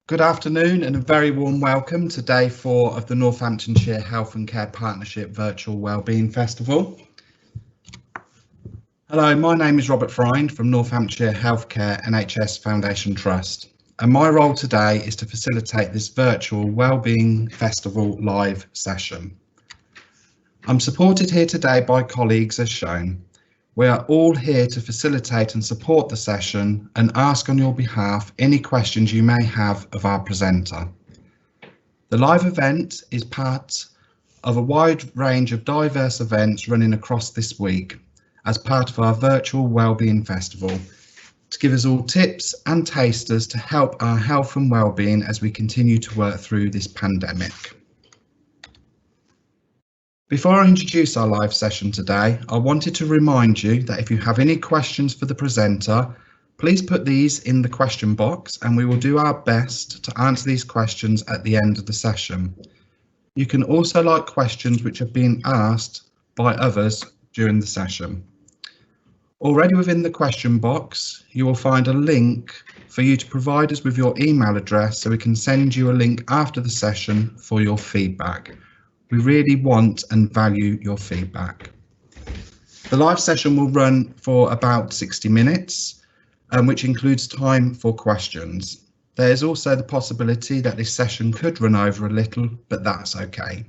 Good afternoon and a very warm welcome to day 4 of the Northamptonshire Health and Care Partnership Virtual Wellbeing Festival. Hello, my name is Robert Friend from Northamptonshire Healthcare NHS Foundation Trust, and my role today is to facilitate this virtual Wellbeing Festival live session. I'm supported here today by colleagues as shown. We are all here to facilitate and support the session and ask on your behalf any questions you may have of our presenter. The live event is part of a wide range of diverse events running across this week as part of our virtual Wellbeing Festival to give us all tips and tasters to help our health and wellbeing as we continue to work through this pandemic. Before I introduce our live session today, I wanted to remind you that if you have any questions for the presenter, please put these in the question box and we will do our best to answer these questions at the end of the session. You can also like questions which have been asked by others during the session. Already within the question box, you will find a link for you to provide us with your email address so we can send you a link after the session for your feedback. We really want and value your feedback. The live session will run for about 60 minutes, which includes time for questions. There is also the possibility that this session could run over a little, but that's okay.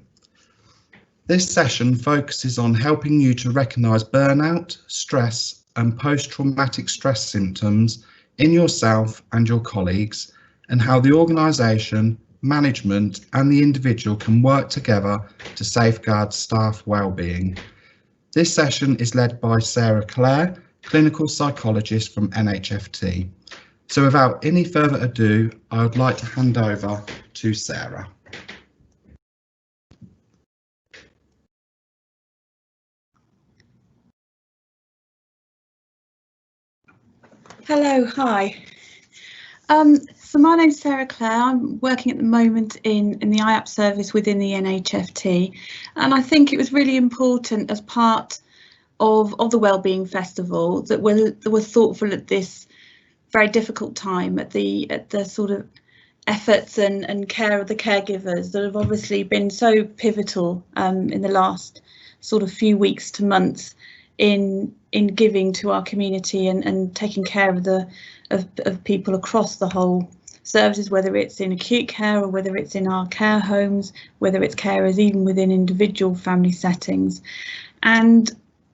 This session focuses on helping you to recognise burnout, stress and post-traumatic stress symptoms in yourself and your colleagues, and how the organisation, management and the individual can work together to safeguard staff wellbeing. This session is led by Sarah Clare, clinical psychologist from NHFT. So without any further ado, I would like to hand over to Sarah. Hello, hi. So my name's Sarah Clare. I'm working at the moment in the IAP service within the NHFT, and I think it was really important as part of the Wellbeing Festival that we're thoughtful at this very difficult time, at the sort of efforts and care of the caregivers that have obviously been so pivotal in the last sort of few weeks to months in giving to our community and taking care of people across the whole services, whether it's in acute care or whether it's in our care homes, whether it's carers even within individual family settings. And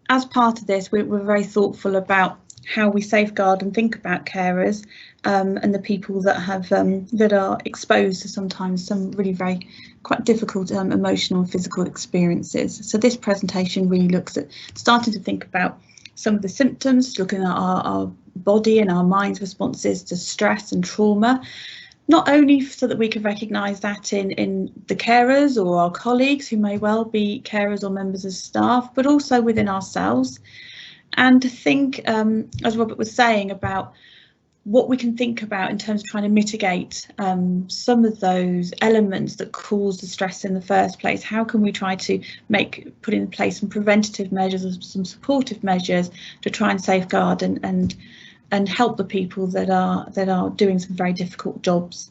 as part of this, we're very thoughtful about how we safeguard and think about carers and the people that have that are exposed to sometimes some really very quite difficult emotional and physical experiences. So this presentation really looks at starting to think about some of the symptoms, looking at our body and our mind's responses to stress and trauma, not only so that we can recognise that in the carers or our colleagues who may well be carers or members of staff, but also within ourselves, and to think, as Robert was saying, about what we can think about in terms of trying to mitigate some of those elements that cause the stress in the first place. How can we try to put in place some preventative measures or some supportive measures to try and safeguard and help the people that are doing some very difficult jobs.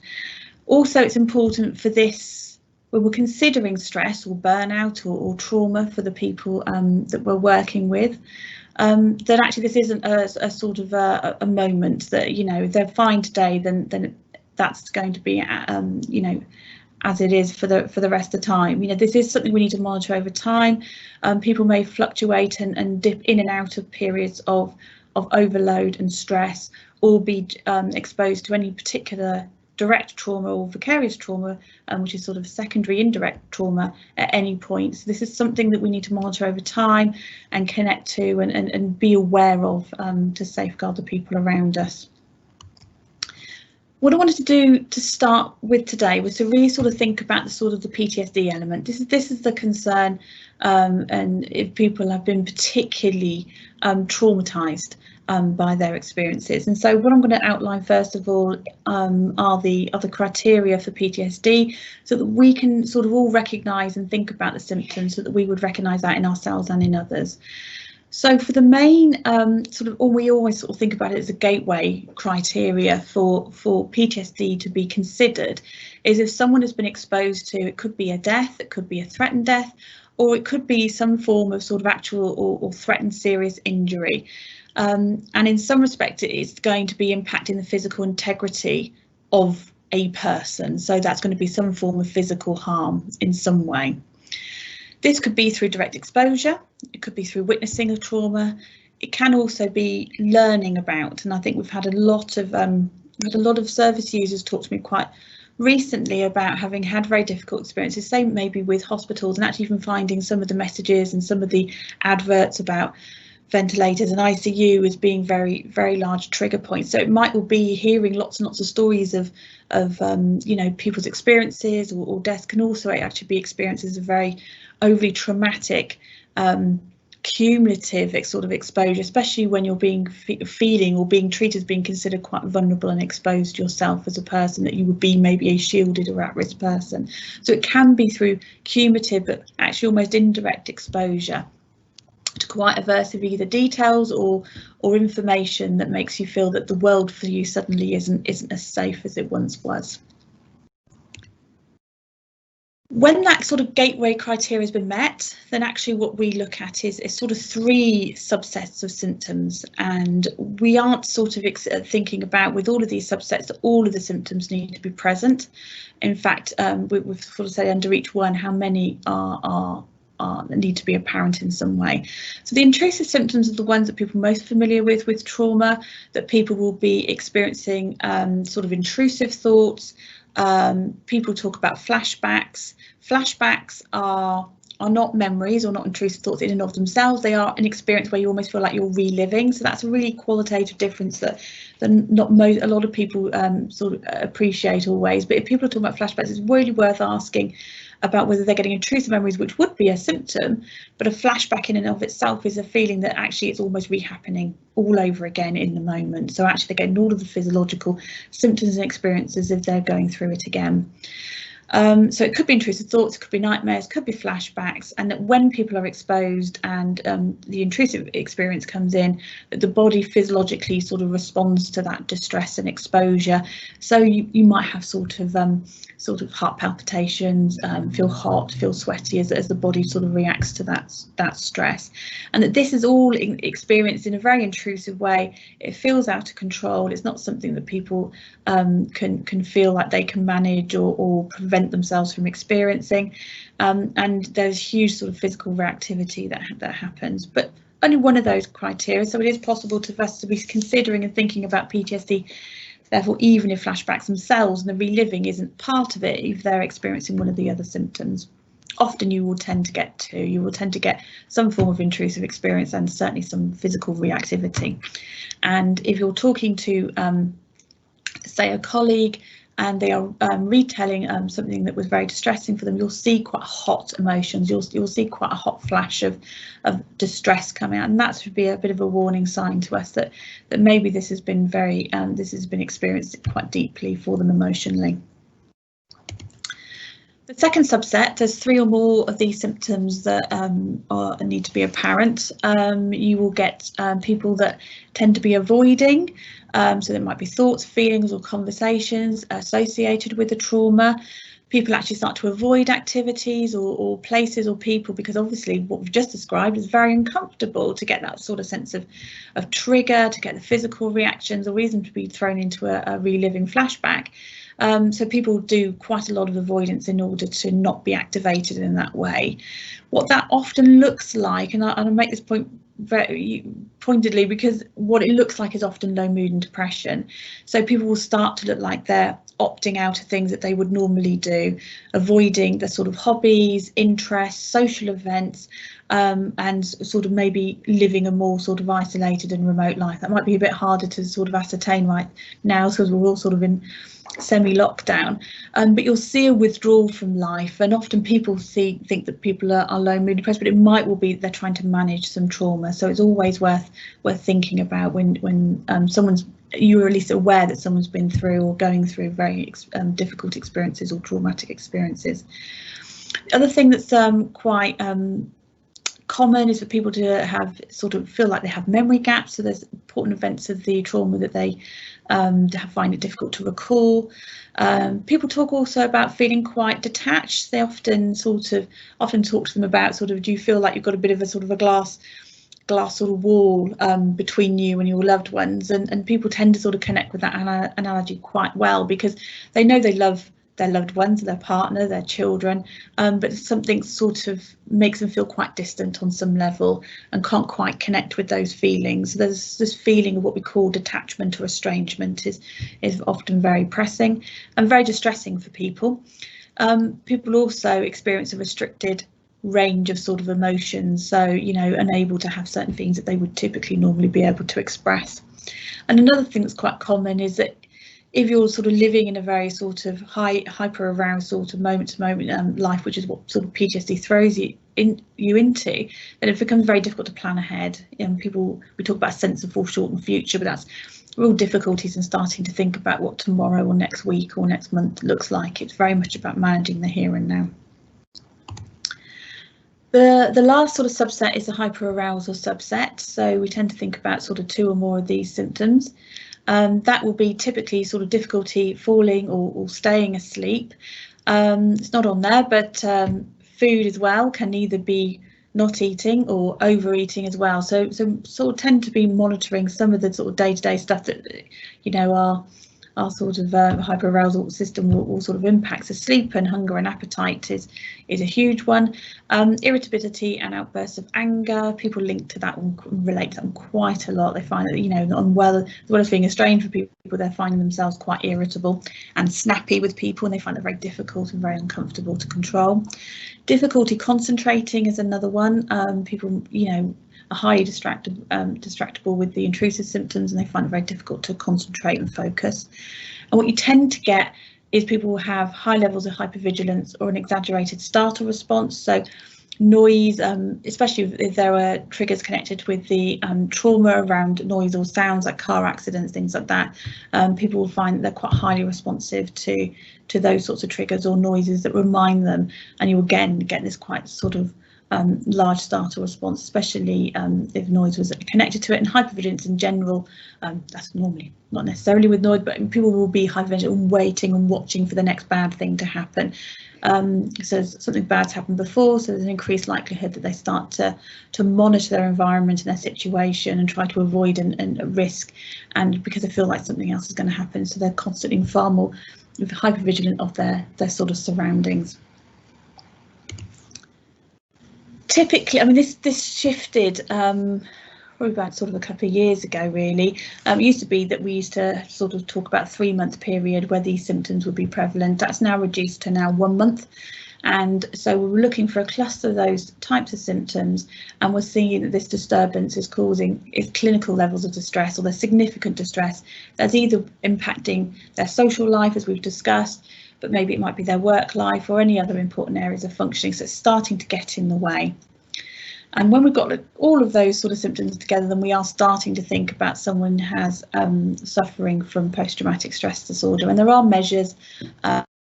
Also, it's important for this, when we're considering stress or burnout or trauma for the people that we're working with, that actually this isn't a sort of a moment that, you know, if they're fine today, then that's going to be, you know, as it is for the rest of the time. You know, this is something we need to monitor over time. People may fluctuate and dip in and out of periods of overload and stress, or be exposed to any particular direct trauma or vicarious trauma, which is sort of secondary indirect trauma at any point. So this is something that we need to monitor over time and connect to and be aware of to safeguard the people around us. What I wanted to do to start with today was to really sort of think about the PTSD element. This is the concern, and if people have been particularly traumatised by their experiences. And so what I'm going to outline first of all are the criteria for PTSD, so that we can sort of all recognise and think about the symptoms, so that we would recognise that in ourselves and in others. So for the main we always sort of think about it as a gateway criteria for PTSD to be considered, is if someone has been exposed to, it could be a death, it could be a threatened death, or it could be some form of sort of actual or threatened serious injury. And in some respect, it's going to be impacting the physical integrity of a person. So that's going to be some form of physical harm in some way. This could be through direct exposure, it could be through witnessing a trauma, it can also be learning about, and I think we've had a lot of service users talk to me quite recently about having had very difficult experiences, say maybe with hospitals, and actually even finding some of the messages and some of the adverts about ventilators and ICU as being very, very large trigger points. So it might well be hearing lots and lots of stories of people's experiences or deaths can also actually be experiences of very overly traumatic, cumulative sort of exposure, especially when you're being feeling or being treated as being considered quite vulnerable and exposed yourself as a person, that you would be maybe a shielded or at-risk person. So it can be through cumulative but actually almost indirect exposure to quite aversive either details or information that makes you feel that the world for you suddenly isn't as safe as it once was. When that sort of gateway criteria has been met, then actually what we look at is sort of 3 subsets of symptoms, and we aren't sort of thinking about, with all of these subsets, that all of the symptoms need to be present. In fact, we've sort of said under each one how many need to be apparent in some way. So the intrusive symptoms are the ones that people are most familiar with trauma, that people will be experiencing sort of intrusive thoughts. People talk about flashbacks. Flashbacks are not memories or not intrusive thoughts in and of themselves. They are an experience where you almost feel like you're reliving. So that's a really qualitative difference that a lot of people sort of appreciate always. But if people are talking about flashbacks, it's really worth asking about whether they're getting intrusive memories, which would be a symptom, but a flashback in and of itself is a feeling that actually it's almost re-happening all over again in the moment. So actually they're getting all of the physiological symptoms and experiences if they're going through it again. So it could be intrusive thoughts, it could be nightmares, could be flashbacks, and that when people are exposed and the intrusive experience comes in, that the body physiologically sort of responds to that distress and exposure. So you might have sort of heart palpitations, feel hot, feel sweaty as the body sort of reacts to that stress, and that this is all experienced in a very intrusive way. It feels out of control. It's not something that people can feel like they can manage or prevent themselves from experiencing, and there's huge sort of physical reactivity that happens, but only one of those criteria. So it is possible for us to be considering and thinking about PTSD, therefore, even if flashbacks themselves and the reliving isn't part of it, if they're experiencing one of the other symptoms. Often you will tend to get some form of intrusive experience and certainly some physical reactivity. And if you're talking to say a colleague and they are retelling something that was very distressing for them, you'll see quite hot emotions, you'll see quite a hot flash of distress coming out, and that should be a bit of a warning sign to us that maybe this has been experienced quite deeply for them emotionally. The second subset, there's 3 or more of these symptoms that need to be apparent. You will get people that tend to be avoiding, so there might be thoughts, feelings or conversations associated with the trauma. People actually start to avoid activities or places or people because obviously what we've just described is very uncomfortable to get that sort of sense of trigger, to get the physical reactions or reason to be thrown into a reliving flashback. So people do quite a lot of avoidance in order to not be activated in that way. What that often looks like, and I make this point very pointedly because what it looks like is often low mood and depression. So people will start to look like they're opting out of things that they would normally do, avoiding the sort of hobbies, interests, social events, and sort of maybe living a more sort of isolated and remote life. That might be a bit harder to sort of ascertain right now because we're all sort of in semi-lockdown, but you'll see a withdrawal from life, and often people think that people are low mood depressed, but it might well be they're trying to manage some trauma. So it's always worth thinking about when you're at least aware that someone's been through or going through very difficult experiences or traumatic experiences. The other thing that's quite common is for people to have sort of feel like they have memory gaps, so there's important events of the trauma that they find it difficult to recall. People talk also about feeling quite detached. They often talk to them about sort of, do you feel like you've got a bit of a sort of a glass sort of wall between you and your loved ones, and people tend to sort of connect with that analogy quite well, because they know they love their loved ones, their partner, their children, but something sort of makes them feel quite distant on some level and can't quite connect with those feelings. There's this feeling of what we call detachment or estrangement is often very pressing and very distressing for people. People also experience a restricted range of sort of emotions, so unable to have certain things that they would typically normally be able to express. And another thing that's quite common is that if you're sort of living in a very sort of hyper-aroused sort of moment-to-moment life, which is what sort of PTSD throws you into, then it becomes very difficult to plan ahead. We talk about a sense of foreshortened future, but that's real difficulties in starting to think about what tomorrow or next week or next month looks like. It's very much about managing the here and now. The last sort of subset is the hyperarousal subset. So we tend to think about sort of 2 or more of these symptoms. That will be typically sort of difficulty falling or staying asleep. It's not on there, but food as well can either be not eating or overeating as well. So sort of tend to be monitoring some of the sort of day-to-day stuff that our sort of hyperarousal system will sort of impact. So sleep and hunger and appetite is a huge one. Irritability and outbursts of anger, people link to that one, relate to that quite a lot. They find that, as well as being estranged from people, they're finding themselves quite irritable and snappy with people, and they find it very difficult and very uncomfortable to control. Difficulty concentrating is another one. People, are highly distractible with the intrusive symptoms, and they find it very difficult to concentrate and focus. And what you tend to get is people will have high levels of hypervigilance or an exaggerated startle response. So noise, especially if there are triggers connected with the trauma around noise or sounds like car accidents, things like that, people will find that they're quite highly responsive to those sorts of triggers or noises that remind them, and you again get this quite sort of large startle response, especially if noise was connected to it. And hypervigilance in general, that's normally not necessarily with noise, but people will be hypervigilant and waiting and watching for the next bad thing to happen. So something bad's happened before, so there's an increased likelihood that they start to monitor their environment and their situation and try to avoid a risk, and because they feel like something else is going to happen, so they're constantly far more hypervigilant of their sort of surroundings. Typically, I mean, this shifted probably about sort of a couple of years ago, really. It used to be that we used to sort of talk about a 3-month period where these symptoms would be prevalent. That's now reduced to now 1 month. And so we're looking for a cluster of those types of symptoms, and we're seeing that this disturbance is causing clinical levels of distress, or there's significant distress that's either impacting their social life, as we've discussed, but maybe it might be their work life or any other important areas of functioning. So it's starting to get in the way. And when we've got all of those sort of symptoms together, then we are starting to think about someone has suffering from post-traumatic stress disorder. And there are measures.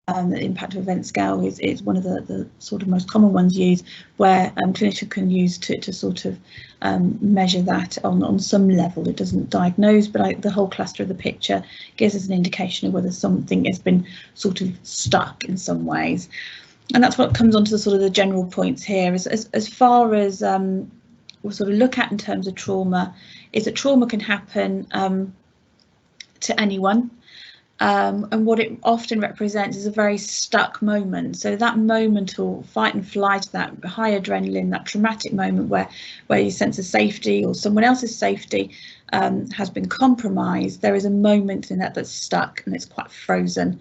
The impact of event scale is one of the sort of most common ones used, where clinicians can use to sort of measure that on some level. It doesn't diagnose, but the whole cluster of the picture gives us an indication of whether something has been sort of stuck in some ways. And that's what comes onto the sort of the general points here. As far as we'll sort of look at in terms of trauma, is that trauma can happen to anyone. And what it often represents is a very stuck moment. So that moment, or fight and flight, that high adrenaline, that traumatic moment where your sense of safety or someone else's safety has been compromised, there is a moment in that's stuck and it's quite frozen.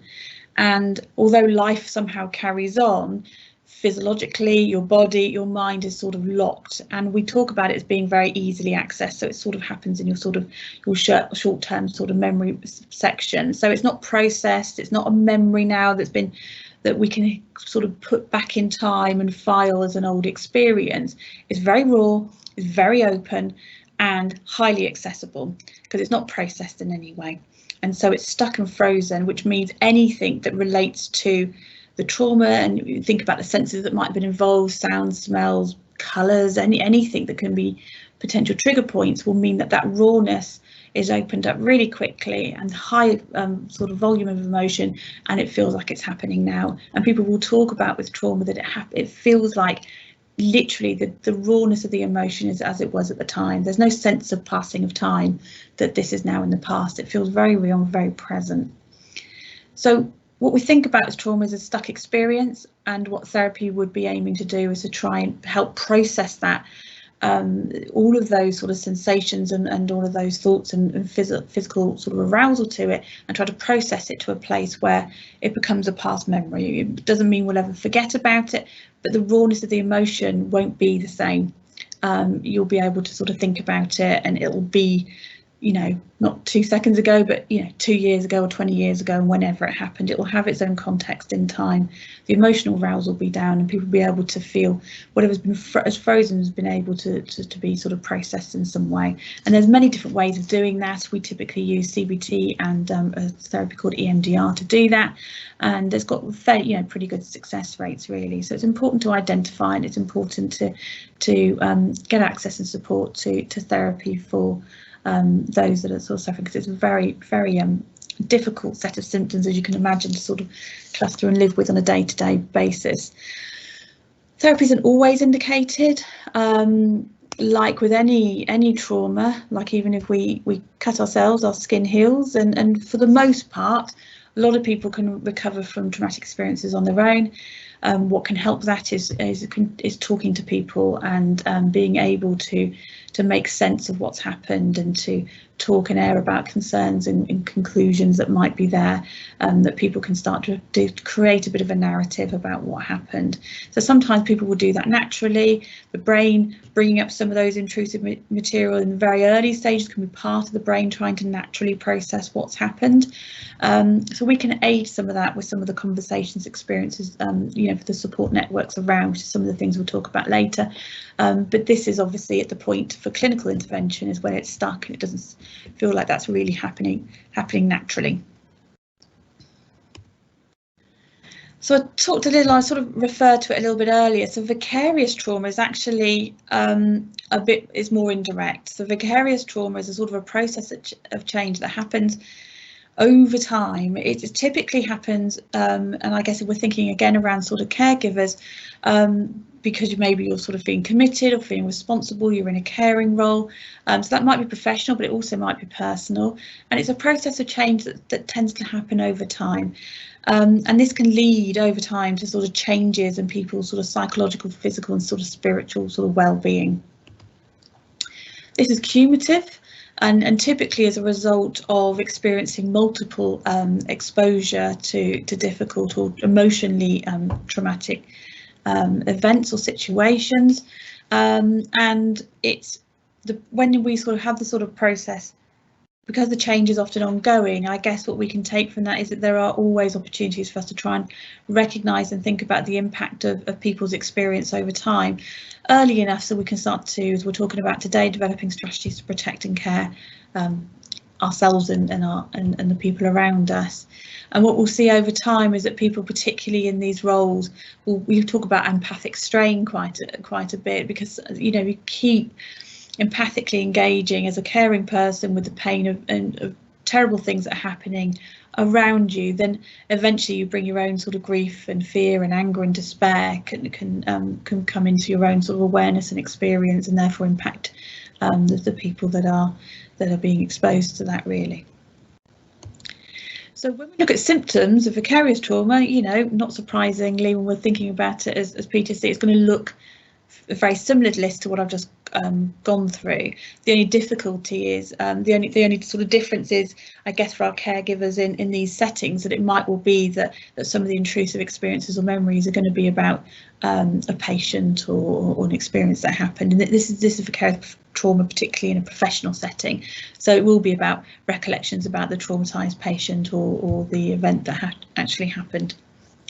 And although life somehow carries on, physiologically, your body, your mind is sort of locked, and we talk about it as being very easily accessed. So it sort of happens in your sort of your short-term sort of memory section. So it's not processed. It's not a memory now that we can sort of put back in time and file as an old experience. It's very raw, it's very open, and highly accessible because it's not processed in any way. And so it's stuck and frozen, which means anything that relates to the trauma, and you think about the senses that might have been involved, sounds, smells, colours, anything that can be potential trigger points will mean that rawness is opened up really quickly and high sort of volume of emotion, and it feels like it's happening now. And people will talk about with trauma that it feels like literally the rawness of the emotion is as it was at the time. There's no sense of passing of time, that this is now in the past. It feels very real, very present. So what we think about as trauma is a stuck experience, and what therapy would be aiming to do is to try and help process that, all of those sort of sensations and all of those thoughts and physical sort of arousal to it, and try to process it to a place where it becomes a past memory. It doesn't mean we'll ever forget about it, but the rawness of the emotion won't be the same. You'll be able to sort of think about it, and it'll be, you know, not 2 seconds ago, but, you know, 2 years ago or 20 years ago, and whenever it happened, it will have its own context in time. The emotional arousal will be down, and people will be able to feel whatever's been as frozen has been able to be sort of processed in some way. And there's many different ways of doing that. We typically use CBT and a therapy called EMDR to do that, and it's got pretty good success rates, really. So it's important to identify, and it's important to get access and support to therapy for those that are sort of suffering, because it's a very, very difficult set of symptoms, as you can imagine, to sort of cluster and live with on a day-to-day basis. Therapy isn't always indicated, like with any trauma. Like even if we cut ourselves, our skin heals, and for the most part, a lot of people can recover from traumatic experiences on their own. What can help that is talking to people and being able to make sense of what's happened, and to talk and air about concerns and conclusions that might be there, that people can start to create a bit of a narrative about what happened. So sometimes people will do that naturally. The brain bringing up some of those intrusive material in the very early stages can be part of the brain trying to naturally process what's happened. So we can aid some of that with some of the conversations, experiences, for the support networks around, which is some of the things we'll talk about later. But this is obviously at the point for clinical intervention, is when it's stuck and it doesn't feel like that's really happening naturally. So I sort of referred to it a little bit earlier. So vicarious trauma is actually is more indirect. So vicarious trauma is a sort of a process of change that happens over time. It typically happens, and I guess if we're thinking again around sort of caregivers, because maybe you're sort of feeling committed or feeling responsible, you're in a caring role. So that might be professional, but it also might be personal. And it's a process of change that tends to happen over time. And this can lead over time to sort of changes in people's sort of psychological, physical and sort of spiritual sort of well-being. This is cumulative. And typically as a result of experiencing multiple exposure to difficult or emotionally traumatic events or situations, and it's when we sort of have the sort of process, because the change is often ongoing. I guess what we can take from that is that there are always opportunities for us to try and recognise and think about the impact of people's experience over time early enough, so we can start to, as we're talking about today, developing strategies to protect and care ourselves and the people around us. And what we'll see over time is that people, particularly in these roles, we talk about empathic strain quite a bit, because you keep empathically engaging as a caring person with the pain of terrible things that are happening around you, then eventually you bring your own sort of grief and fear and anger and despair can come into your own sort of awareness and experience, and therefore impact the people that are being exposed to that, really. So when we look at symptoms of vicarious trauma, not surprisingly, when we're thinking about it as PTSD, it's going to look a very similar list to what I've just gone through. The only difficulty is, the only sort of difference is, I guess, for our caregivers in these settings, that it might well be that some of the intrusive experiences or memories are going to be about a patient or an experience that happened. And this is vicarious trauma, particularly in a professional setting. So it will be about recollections about the traumatized patient or the event that actually happened.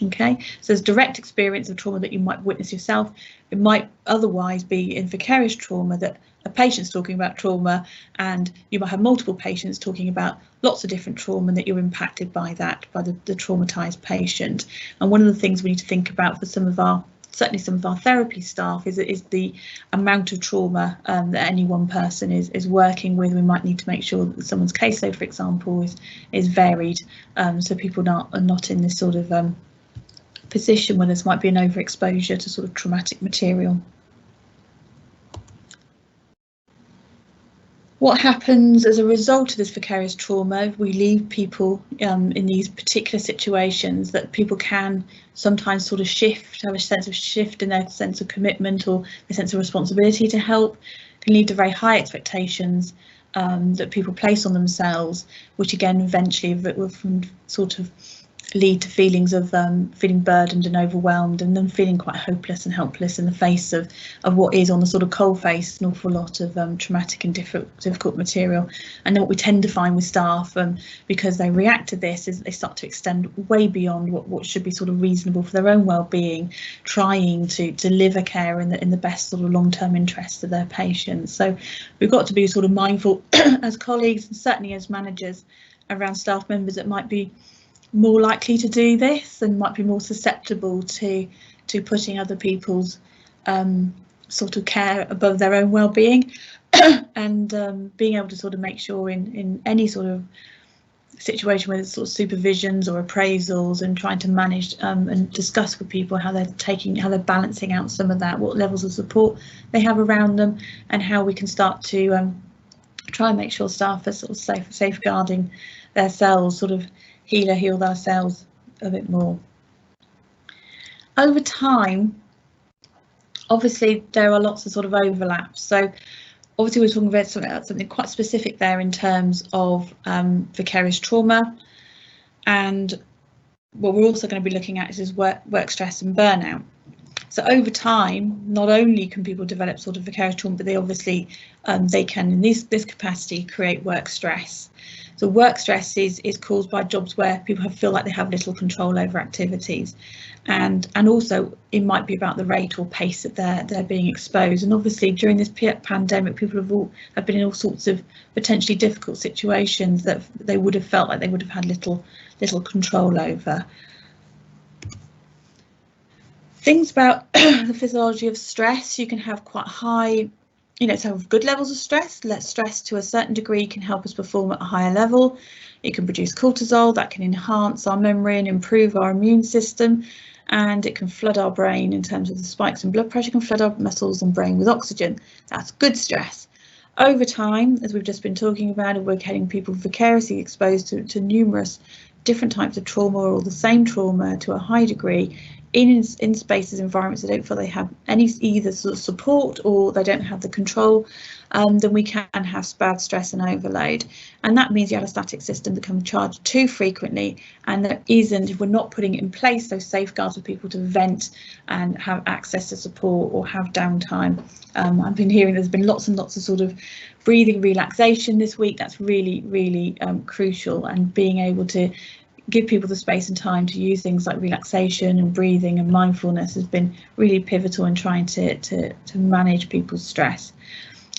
Okay, so there's direct experience of trauma that you might witness yourself. It might otherwise be in vicarious trauma that a patient's talking about trauma, and you might have multiple patients talking about lots of different trauma, and that you're impacted by that, by the traumatized patient. And one of the things we need to think about for some of our certainly some of our therapy staff, is the amount of trauma that any one person is working with. We might need to make sure that someone's caseload, for example, is varied, so people are not in this sort of position where there might be an overexposure to sort of traumatic material. What happens as a result of this vicarious trauma? We leave people in these particular situations that people can sometimes sort of have a sense of shift in their sense of commitment or a sense of responsibility to help, can lead to very high expectations that people place on themselves, which again eventually will sort of lead to feelings of feeling burdened and overwhelmed, and then feeling quite hopeless and helpless in the face of what is on the sort of cold face an awful lot of traumatic and difficult material. And then what we tend to find with staff, because they react to this, is they start to extend way beyond what should be sort of reasonable for their own well-being, trying to deliver care in the best sort of long-term interests of their patients. So we've got to be sort of mindful as colleagues and certainly as managers around staff members that might be more likely to do this and might be more susceptible to putting other people's sort of care above their own well-being, and being able to sort of make sure in any sort of situation where there's sort of supervisions or appraisals, and trying to manage and discuss with people how they're balancing out some of that, what levels of support they have around them, and how we can start to try and make sure staff are sort of safeguarding themselves, sort of heal ourselves a bit more. Over time, obviously there are lots of sort of overlaps. So obviously we're talking about something quite specific there in terms of vicarious trauma, and what we're also going to be looking at is work stress and burnout. So over time, not only can people develop sort of vicarious trauma, but they obviously they can in this capacity create work stress. So work stress is caused by jobs where people feel like they have little control over activities, and also it might be about the rate or pace that they're being exposed. And obviously during this pandemic, people have been in all sorts of potentially difficult situations that they would have felt like they would have had little control over. Things about the physiology of stress: you can have quite high, to have good levels of stress. Stress to a certain degree can help us perform at a higher level. It can produce cortisol that can enhance our memory and improve our immune system, and it can flood our brain in terms of the spikes in blood pressure, can flood our muscles and brain with oxygen. That's good stress. Over time, as we've just been talking about, we're getting people vicariously exposed to numerous different types of trauma, or the same trauma to a high degree, in spaces, environments they don't feel they have any either sort of support or they don't have the control, then we can have bad stress and overload. And that means the allostatic system becomes charged too frequently, and there isn't, if we're not putting in place those safeguards for people to vent and have access to support or have downtime. I've been hearing there's been lots and lots of sort of breathing relaxation this week. That's really, really crucial, and being able to give people the space and time to use things like relaxation and breathing and mindfulness has been really pivotal in trying to manage people's stress.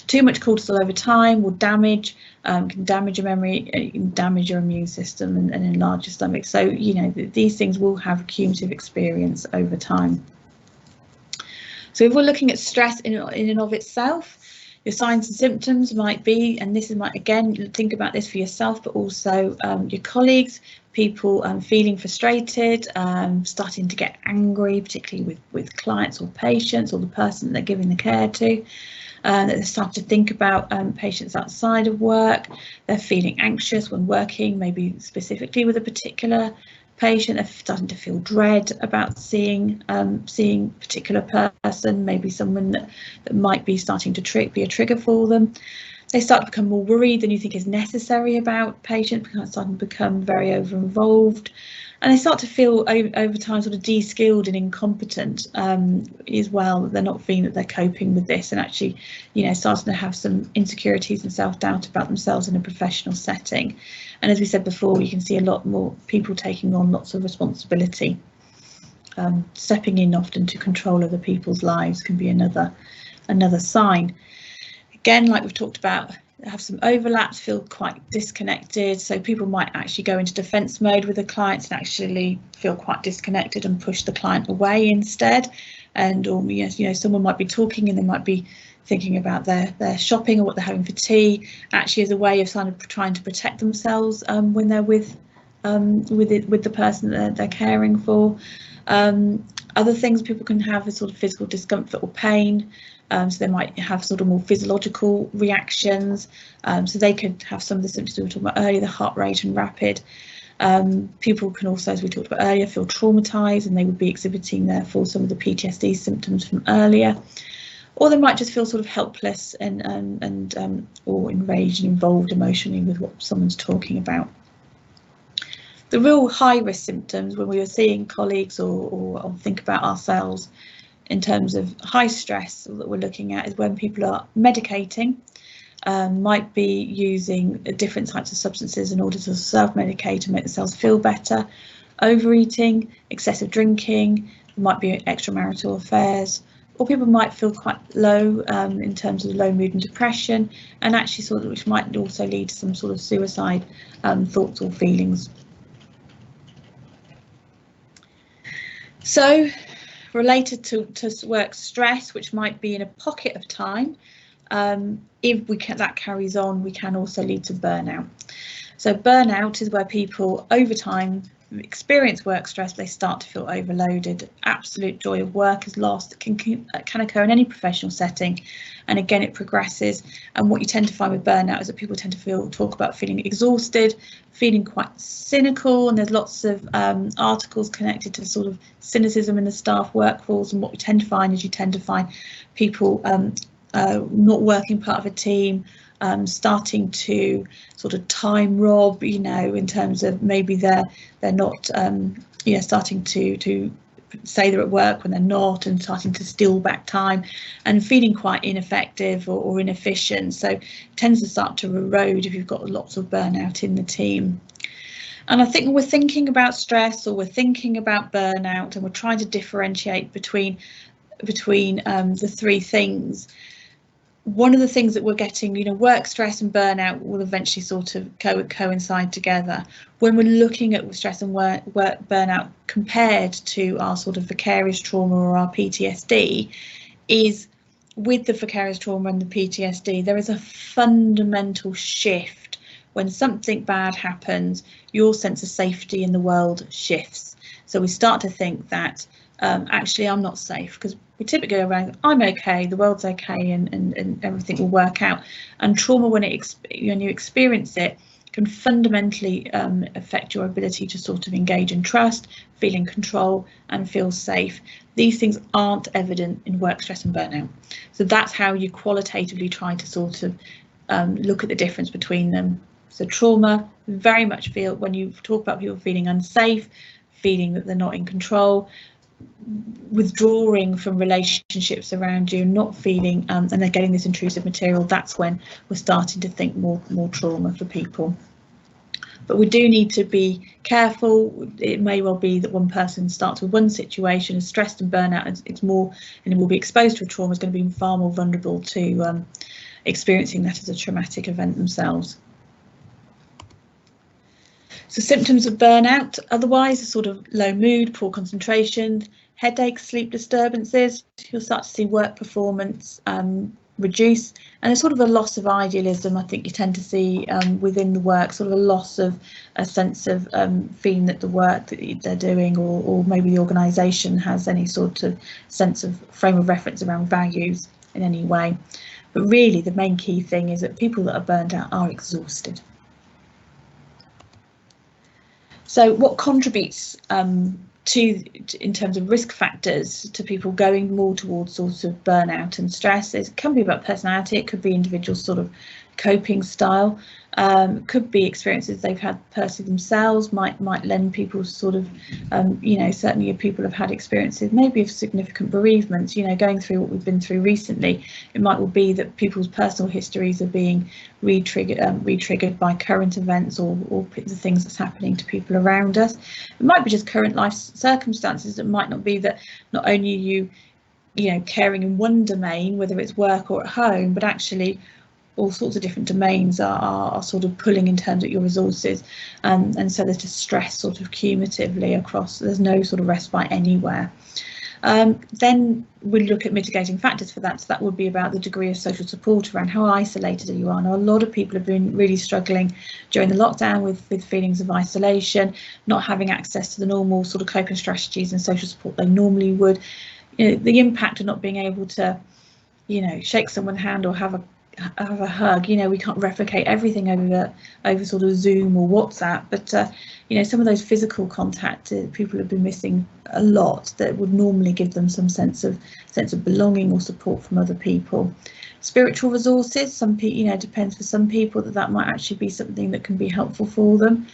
Too much cortisol over time will can damage your memory, damage your immune system, and enlarge your stomach. So these things will have cumulative experience over time. So if we're looking at stress in and of itself, your signs and symptoms might be, and this might, again, think about this for yourself, but also your colleagues, people feeling frustrated, starting to get angry, particularly with clients or patients or the person that they're giving the care to. They start to think about patients outside of work. They're feeling anxious when working, maybe specifically with a particular patient. They're starting to feel dread about seeing a particular person, maybe someone that might be starting to be a trigger for them. They start to become more worried than you think is necessary about patients, starting to become very over-involved, and they start to feel over time sort of de-skilled and incompetent as well. They're not feeling that they're coping with this, and actually, starting to have some insecurities and self-doubt about themselves in a professional setting. And as we said before, you can see a lot more people taking on lots of responsibility. Stepping in often to control other people's lives can be another sign. Again, like we've talked about, have some overlaps, feel quite disconnected. So people might actually go into defence mode with the clients and actually feel quite disconnected and push the client away instead. and or someone might be talking and they might be thinking about their shopping or what they're having for tea, actually as a way of kind of trying to protect themselves when they're with the person that they're caring for. Other things people can have is sort of physical discomfort or pain. So they might have sort of more physiological reactions. So they could have some of the symptoms we were talking about earlier, the heart rate and rapid. People can also, as we talked about earlier, feel traumatized, and they would be exhibiting therefore some of the PTSD symptoms from earlier. Or they might just feel sort of helpless and or enraged and involved emotionally with what someone's talking about. The real high risk symptoms when we are seeing colleagues or think about ourselves in terms of high stress that we're looking at is when people are medicating, might be using different types of substances in order to self-medicate and make themselves feel better, overeating, excessive drinking, might be extramarital affairs, or people might feel quite low in terms of low mood and depression, and actually sort of which might also lead to some sort of suicide thoughts or feelings. So related to work stress, which might be in a pocket of time, if that carries on, we can also lead to burnout. So burnout is where people over time experience work stress, they start to feel overloaded. Absolute joy of work is lost. It can occur in any professional setting, and again it progresses. And what you tend to find with burnout is that people tend to talk about feeling exhausted, feeling quite cynical, and there's lots of articles connected to sort of cynicism in the staff workforce. And what we tend to find is you tend to find people not working part of a team, starting to sort of time rob, in terms of maybe they're not, starting to say they're at work when they're not, and starting to steal back time and feeling quite ineffective or inefficient. So it tends to start to erode if you've got lots of burnout in the team. And I think when we're thinking about stress or we're thinking about burnout and we're trying to differentiate between the three things, one of the things that we're getting, work stress and burnout will eventually sort of coincide together. When we're looking at stress and work burnout compared to our sort of vicarious trauma or our PTSD, is with the vicarious trauma and the PTSD, there is a fundamental shift. When something bad happens, your sense of safety in the world shifts. So we start to think that actually I'm not safe, because we typically go around, I'm okay, the world's okay, and everything will work out. And trauma, when you experience it, can fundamentally affect your ability to sort of engage in trust, feel in control, and feel safe. These things aren't evident in work stress and burnout. So that's how you qualitatively try to sort of look at the difference between them. So trauma, very much feel when you talk about people feeling unsafe, feeling that they're not in control, withdrawing from relationships around you, not feeling and they're getting this intrusive material, that's when we're starting to think more trauma for people. But we do need to be careful. It may well be that one person starts with one situation, is stressed and burnout, it's more, and it will be exposed to a trauma, is going to be far more vulnerable to experiencing that as a traumatic event themselves. So symptoms of burnout otherwise are sort of low mood, poor concentration, headaches, sleep disturbances. You'll start to see work performance reduce, and there's sort of a loss of idealism. I think you tend to see within the work, sort of a loss of a sense of feeling that the work that they're doing, or maybe the organisation has any sort of sense of frame of reference around values in any way. But really the main key thing is that people that are burned out are exhausted. So what contributes in terms of risk factors to people going more towards sorts of burnout and stress? It can be about personality, it could be individual sort of coping style, could be experiences they've had personally themselves, might lend people sort of, certainly if people have had experiences maybe of significant bereavements, going through what we've been through recently, it might well be that people's personal histories are being re-triggered by current events or the things that's happening to people around us. It might be just current life circumstances. It might not be that not only are you caring in one domain, whether it's work or at home, but actually all sorts of different domains are sort of pulling in terms of your resources, and so there's just stress sort of cumulatively across. There's no sort of respite anywhere. Then we look at mitigating factors for that. So that would be about the degree of social support around how isolated you are. Now, a lot of people have been really struggling during the lockdown with feelings of isolation, not having access to the normal sort of coping strategies and social support they normally would. You know, the impact of not being able to, you know, shake someone's hand or have a hug. You know, we can't replicate everything over sort of Zoom or WhatsApp, but you know, some of those physical contact people have been missing a lot that would normally give them some sense of belonging or support from other people. Spiritual resources, some people, you know, depends for some people that might actually be something that can be helpful for them.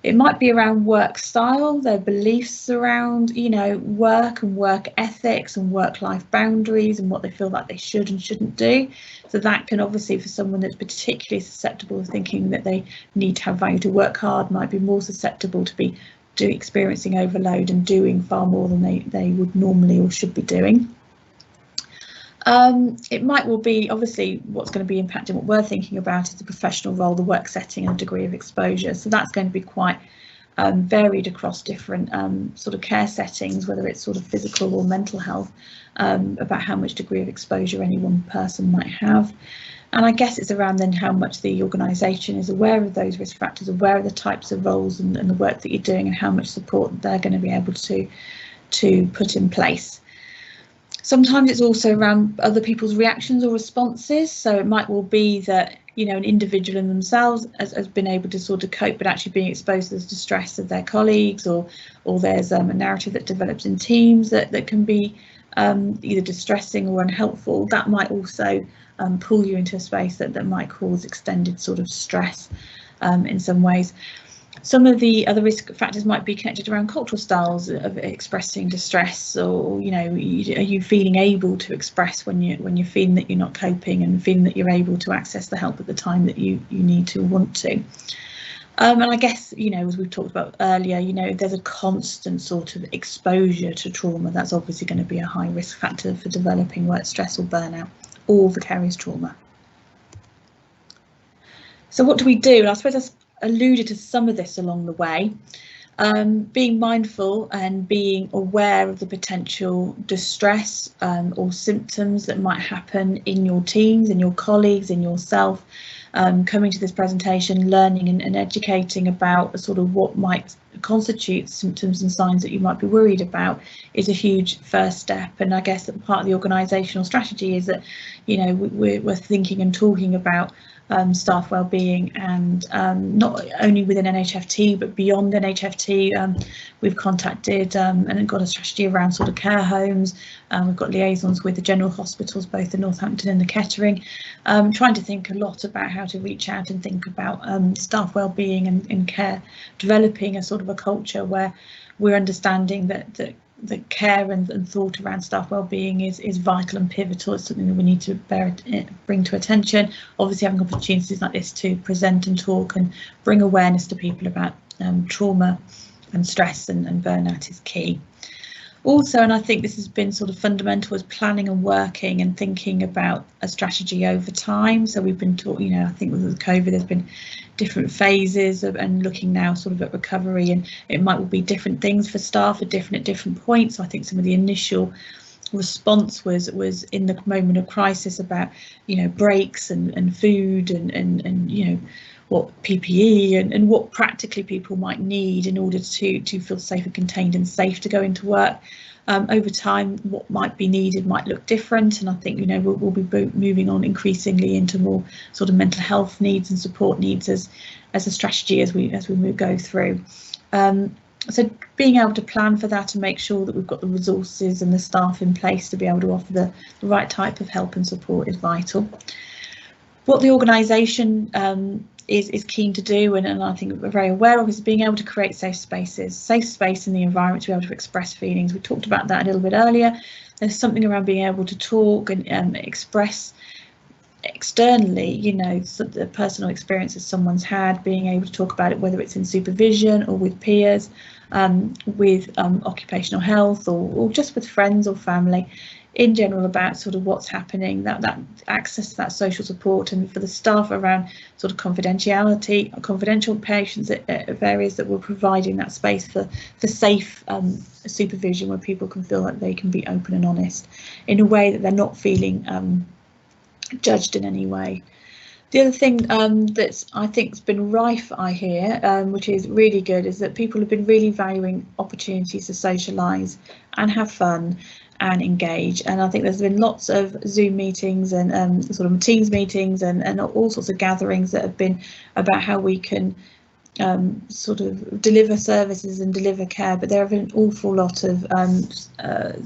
It might be around work style, their beliefs around, you know, work and work ethics and work-life boundaries and what they feel like they should and shouldn't do. So that can obviously, for someone that's particularly susceptible to thinking that they need to have value to work hard, might be more susceptible to be experiencing overload and doing far more than they would normally or should be doing. It might well be, obviously, what's going to be impacting what we're thinking about is the professional role, the work setting and degree of exposure. So that's going to be quite varied across different sort of care settings, whether it's sort of physical or mental health, about how much degree of exposure any one person might have. And I guess it's around then how much the organisation is aware of those risk factors, aware of the types of roles and the work that you're doing, and how much support they're going to be able to put in place. Sometimes it's also around other people's reactions or responses. So it might well be that, you know, an individual in themselves has been able to sort of cope, but actually being exposed to the distress of their colleagues, or there's a narrative that develops in teams that can be either distressing or unhelpful. That might also pull you into a space that might cause extended sort of stress in some ways. Some of the other risk factors might be connected around cultural styles of expressing distress, or, you know, are you feeling able to express when you're feeling that you're not coping and feeling that you're able to access the help at the time that you need to or want to. And I guess, you know, as we've talked about earlier, you know, there's a constant sort of exposure to trauma. That's obviously going to be a high risk factor for developing work stress or burnout or vicarious trauma. So what do we do? And I suppose that's alluded to some of this along the way. Being mindful and being aware of the potential distress or symptoms that might happen in your teams, in your colleagues, in yourself. Coming to this presentation, learning and educating about sort of what might constitute symptoms and signs that you might be worried about is a huge first step. And I guess that part of the organisational strategy is that, you know, we're thinking and talking about staff wellbeing, and not only within NHFT but beyond NHFT. We've contacted and got a strategy around sort of care homes. We've got liaisons with the general hospitals, both the Northampton and the Kettering, trying to think a lot about how to reach out and think about staff wellbeing and care, developing a sort of a culture where we're understanding that the care and thought around staff wellbeing is vital and pivotal. It's something that we need to bring to attention. Obviously, having opportunities like this to present and talk and bring awareness to people about trauma and stress and burnout is key. Also, and I think this has been sort of fundamental, is planning and working and thinking about a strategy over time. So we've been talking, you know, I think with COVID there's been different phases and looking now sort of at recovery, and it might well be different things for staff at different points. So I think some of the initial response was in the moment of crisis about, you know, breaks and food and you know, what PPE and what practically people might need in order to feel safe and contained and safe to go into work. Over time, what might be needed might look different, and I think, you know, we'll be moving on increasingly into more sort of mental health needs and support needs as a strategy as we go through. So being able to plan for that and make sure that we've got the resources and the staff in place to be able to offer the right type of help and support is vital. What the organisation is keen to do, and I think we're very aware of, is being able to create safe space in the environment to be able to express feelings. We talked about that a little bit earlier. There's something around being able to talk and express externally, you know, the personal experiences someone's had, being able to talk about it, whether it's in supervision or with peers, with occupational health or just with friends or family, in general about sort of what's happening, that access to that social support, and for the staff around sort of confidentiality, confidential patients at areas that we're providing that space for safe supervision where people can feel like they can be open and honest in a way that they're not feeling judged in any way. The other thing that's I think has been rife, I hear, which is really good, is that people have been really valuing opportunities to socialise and have fun and engage. And I think there's been lots of Zoom meetings and sort of Teams meetings and all sorts of gatherings that have been about how we can sort of deliver services and deliver care, but there have been an awful lot of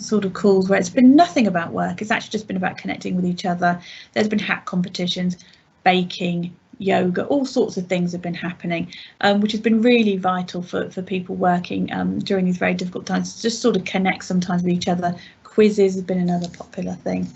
sort of calls where it's been nothing about work. It's actually just been about connecting with each other. There's been hack competitions, baking, yoga, all sorts of things have been happening, which has been really vital for people working during these very difficult times, to just sort of connect sometimes with each other. Quizzes have been another popular thing.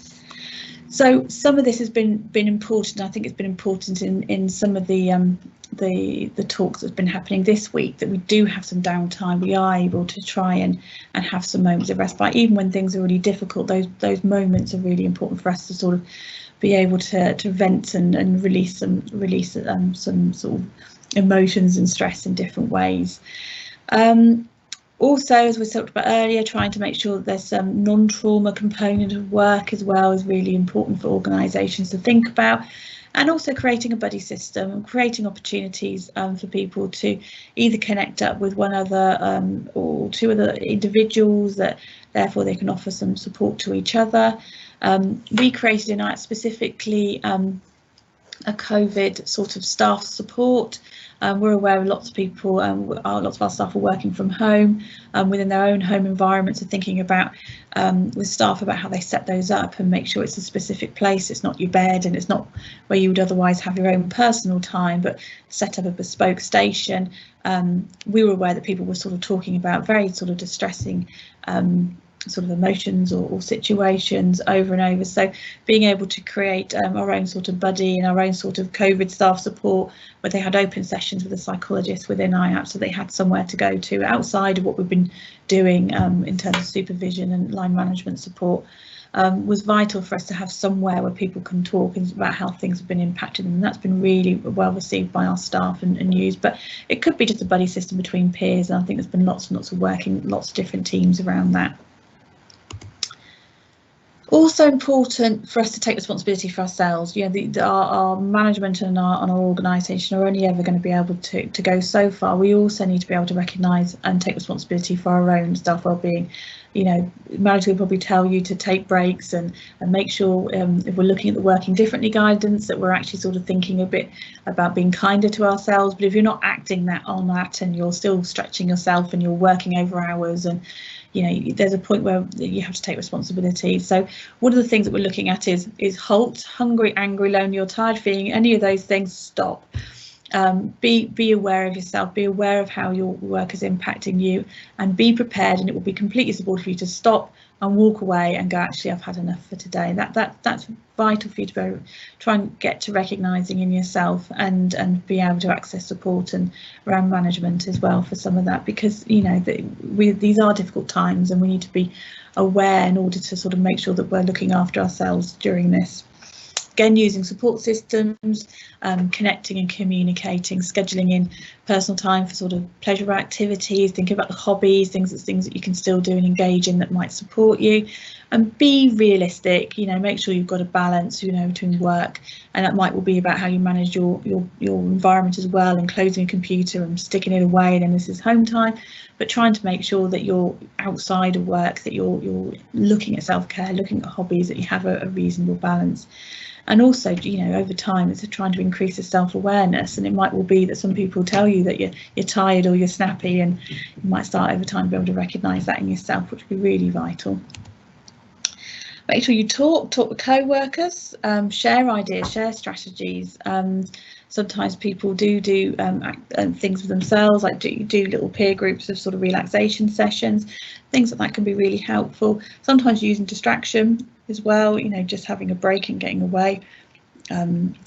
So some of this has been important. I think it's been important in some of the talks that's been happening this week, that we do have some downtime. We are able to try and have some moments of respite, even when things are really difficult. Those moments are really important for us to sort of be able to vent and release some sort of emotions and stress in different ways. Also, as we talked about earlier, trying to make sure that there's some non-trauma component of work as well is really important for organisations to think about. And also creating a buddy system and creating opportunities for people to either connect up with one other or two other individuals, that therefore they can offer some support to each other. We created in IAPT specifically a COVID sort of staff support. We're aware of lots of people, lots of our staff are working from home within their own home environments, and thinking about with staff about how they set those up and make sure it's a specific place. It's not your bed, and it's not where you would otherwise have your own personal time, but set up a bespoke station. We were aware that people were sort of talking about very sort of distressing sort of emotions or situations over and over. So being able to create our own sort of buddy and our own sort of COVID staff support, where they had open sessions with a psychologist within IAPT, so they had somewhere to go to outside of what we've been doing in terms of supervision and line management support, was vital for us to have somewhere where people can talk about how things have been impacted, and that's been really well received by our staff and used. But it could be just a buddy system between peers, and I think there's been lots and lots of work in lots of different teams around that. Also important for us to take responsibility for ourselves. You know, our management and our organisation are only ever going to be able to go so far. We also need to be able to recognise and take responsibility for our own staff wellbeing. You know, managers will probably tell you to take breaks and make sure if we're looking at the working differently guidance, that we're actually sort of thinking a bit about being kinder to ourselves. But if you're not acting on that and you're still stretching yourself and you're working over hours, and you know, there's a point where you have to take responsibility. So one of the things that we're looking at is halt, hungry, angry, lonely or tired, feeling any of those things, stop. Be aware of yourself, be aware of how your work is impacting you, and be prepared, and it will be completely supportive for you to stop and walk away and go, actually, I've had enough for today. That's vital for you to be, try and get to recognising in yourself and be able to access support and around management as well for some of that, because you know these are difficult times and we need to be aware in order to sort of make sure that we're looking after ourselves during this. Again, using support systems, connecting and communicating, scheduling in personal time for sort of pleasure activities, thinking about the hobbies, things that you can still do and engage in that might support you, and be realistic. You know, make sure you've got a balance, you know, between work, and that might well be about how you manage your environment as well, and closing a computer and sticking it away, and then this is home time. But trying to make sure that you're outside of work, that you're looking at self-care, looking at hobbies, that you have a reasonable balance. And also, you know, over time, it's trying to increase the self-awareness, and it might well be that some people tell you that you're tired or you're snappy, and you might start over time to be able to recognise that in yourself, which would be really vital. Make sure you talk with co-workers, share ideas, share strategies. Sometimes people do things for themselves, like do little peer groups of sort of relaxation sessions. Things like that can be really helpful. Sometimes using distraction as well, you know, just having a break and getting away.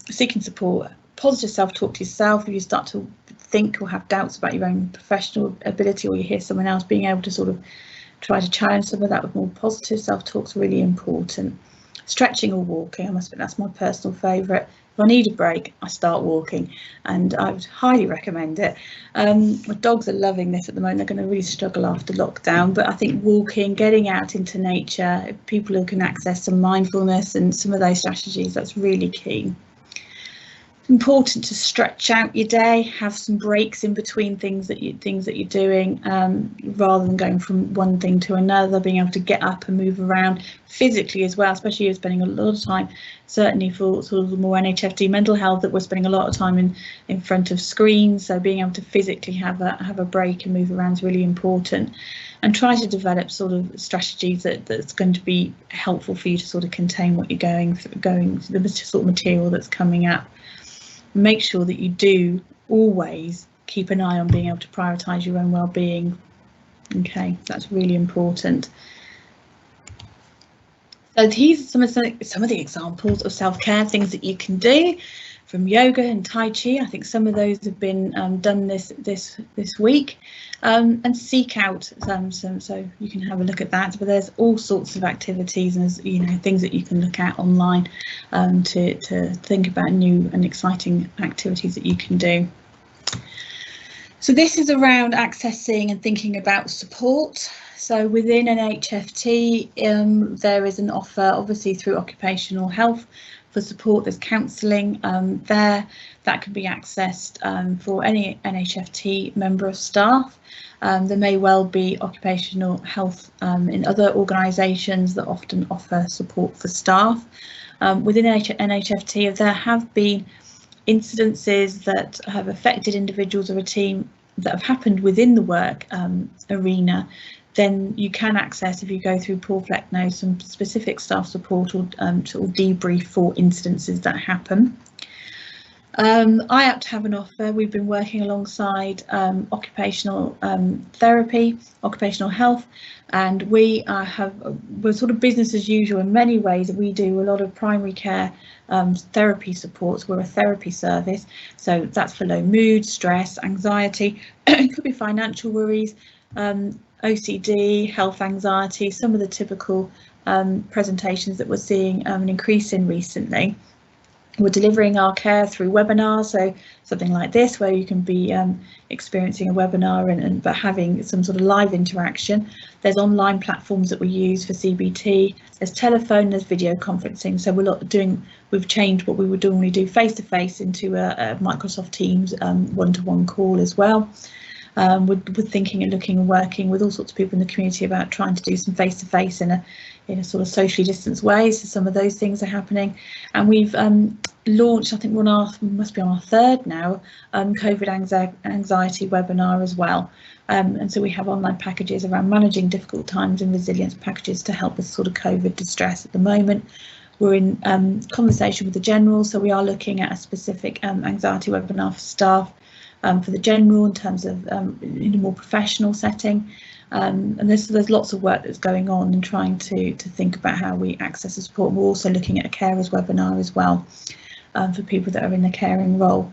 Seeking support, positive self-talk to yourself if you start to think or have doubts about your own professional ability, or you hear someone else, being able to sort of try to challenge some of that with more positive self-talk is really important. Stretching or walking, I must admit, that's my personal favourite. If I need a break, I start walking, and I would highly recommend it. My dogs are loving this at the moment. They're going to really struggle after lockdown, but I think walking, getting out into nature, people who can access some mindfulness and some of those strategies, that's really key. Important to stretch out your day, have some breaks in between things that you're doing, rather than going from one thing to another, being able to get up and move around physically as well, especially if you're spending a lot of time, certainly for sort of the more NHFT mental health, that we're spending a lot of time in front of screens. So being able to physically have a break and move around is really important, and try to develop sort of strategies that's going to be helpful for you to sort of contain what you're going the sort of material that's coming up. Make sure that you do always keep an eye on being able to prioritise your own well-being. Okay, that's really important. So these are some of the examples of self-care, things that you can do, from yoga and Tai Chi. I think some of those have been done this week, and seek out some, so you can have a look at that. But there's all sorts of activities, and there's things that you can look at online to think about new and exciting activities that you can do. So this is around accessing and thinking about support. So within NHFT, there is an offer, obviously through occupational health, for support. There's counselling there that can be accessed for any NHFT member of staff. There may well be occupational health in other organisations that often offer support for staff. Within NHFT, if there have been incidences that have affected individuals or a team that have happened within the work arena, then you can access, if you go through Paul Flecknoe, some specific staff support or sort of debrief for incidences that happen. IAPT have an offer. We've been working alongside occupational therapy, occupational health, and we're sort of business as usual in many ways. We do a lot of primary care therapy supports. We're a therapy service, so that's for low mood, stress, anxiety. It could be financial worries, OCD, health anxiety, some of the typical presentations that we're seeing an increase in recently. We're delivering our care through webinars, so something like this, where you can be experiencing a webinar but having some sort of live interaction. There's online platforms that we use for CBT. There's telephone, there's video conferencing. So we've changed what we would normally do face-to-face into a Microsoft Teams one-to-one call as well. We're thinking and looking and working with all sorts of people in the community about trying to do some face-to-face in a sort of socially distanced way. So some of those things are happening, and we've launched, I think we must be on our third now, COVID anxiety webinar as well. And so we have online packages around managing difficult times and resilience packages to help with sort of COVID distress at the moment. We're in conversation with the general, so we are looking at a specific anxiety webinar for staff, for the general, in terms of in a more professional setting. And there's lots of work that's going on and trying to think about how we access the support. We're also looking at a carers webinar as well, for people that are in the caring role.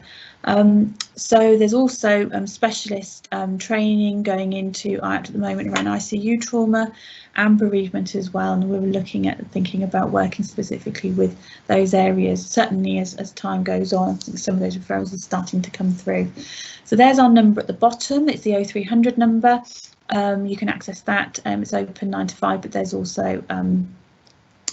So there's also specialist training going into IAPT at the moment around ICU trauma and bereavement as well, and we're looking at thinking about working specifically with those areas, certainly as time goes on. I think some of those referrals are starting to come through. So there's our number at the bottom. It's the 0300 number. You can access that. It's open 9 to 5, but there's also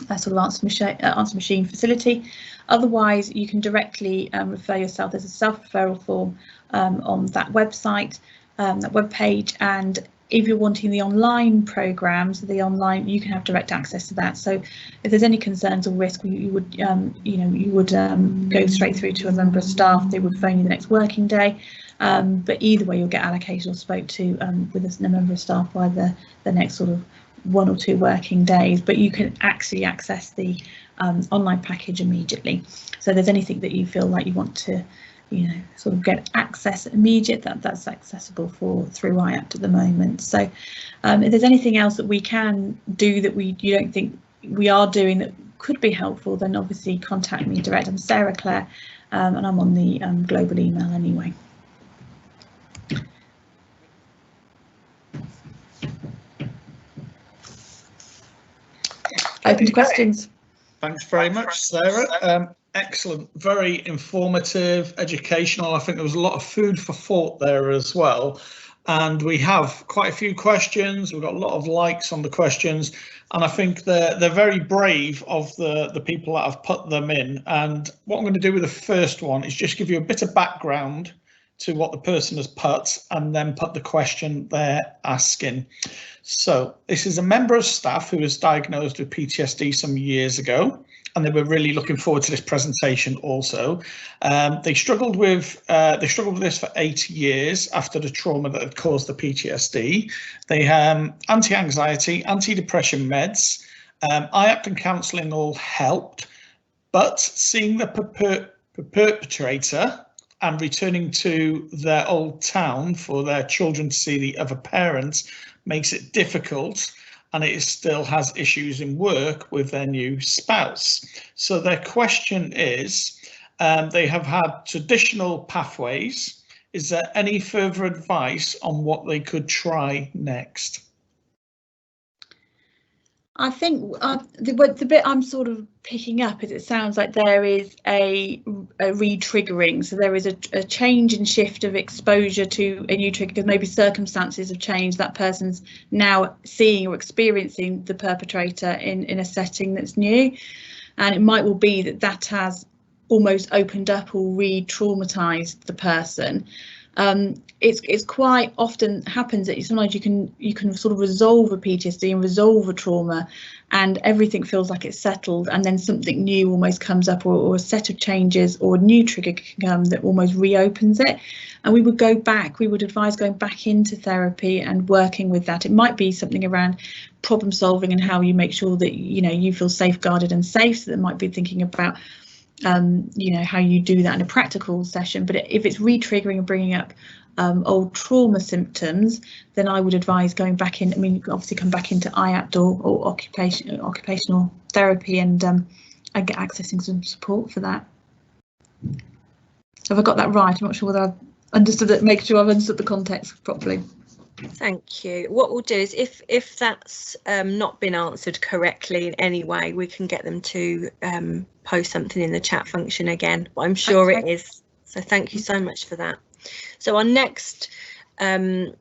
a sort of answer machine facility. Otherwise, you can directly refer yourself. There's a self-referral form on that website, that web page, and if you're wanting the online programs, you can have direct access to that. So if there's any concerns or risk, you would go straight through to a member of staff. They would phone you the next working day. But either way, you'll get allocated or spoke to with a member of staff by the next sort of 1 or 2 working days. But you can actually access the online package immediately. So if there's anything that you feel like you want to, sort of get access immediate, that's accessible through IAPT at the moment. So if there's anything else that we can do that you don't think we are doing that could be helpful, then obviously contact me direct. I'm Sarah Clare, and I'm on the global email anyway. Open to questions. Thanks very much, Sarah. Excellent, very informative, educational. I think there was a lot of food for thought there as well. And we have quite a few questions. We've got a lot of likes on the questions, and I think they're very brave of the people that have put them in. And what I'm going to do with the first one is just give you a bit of background to what the person has put, and then put the question they're asking. So this is a member of staff who was diagnosed with PTSD some years ago, and they were really looking forward to this presentation also. They struggled with this for 8 years after the trauma that had caused the PTSD. They had anti-anxiety, anti-depression meds, IAPT and counselling all helped, but seeing the perpetrator and returning to their old town for their children to see the other parents makes it difficult, and it still has issues in work with their new spouse. So their question is, they have had traditional pathways. Is there any further advice on what they could try next? I think the bit I'm sort of picking up is it sounds like there is a re-triggering. So there is a change and shift of exposure to a new trigger, because maybe circumstances have changed. That person's now seeing or experiencing the perpetrator in a setting that's new. And it might well be that has almost opened up or re-traumatized the person. It's quite often happens that sometimes you can sort of resolve a PTSD and resolve a trauma, and everything feels like it's settled, and then something new almost comes up, or a set of changes or a new trigger can come that almost reopens it. And we would advise going back into therapy and working with that. It might be something around problem solving and how you make sure that you feel safeguarded and safe. So that might be thinking about how you do that in a practical session. But if it's re-triggering and bringing up old trauma symptoms, then I would advise going back in. I mean, you can obviously come back into IAPT or occupational therapy and get accessing some support for that. Have I got that right? I'm not sure whether I've understood it. Make sure I've understood the context properly. Thank you. What we'll do is if that's not been answered correctly in any way, we can get them to post something in the chat function again, but I'm sure it is. So thank you so much for that. So our next question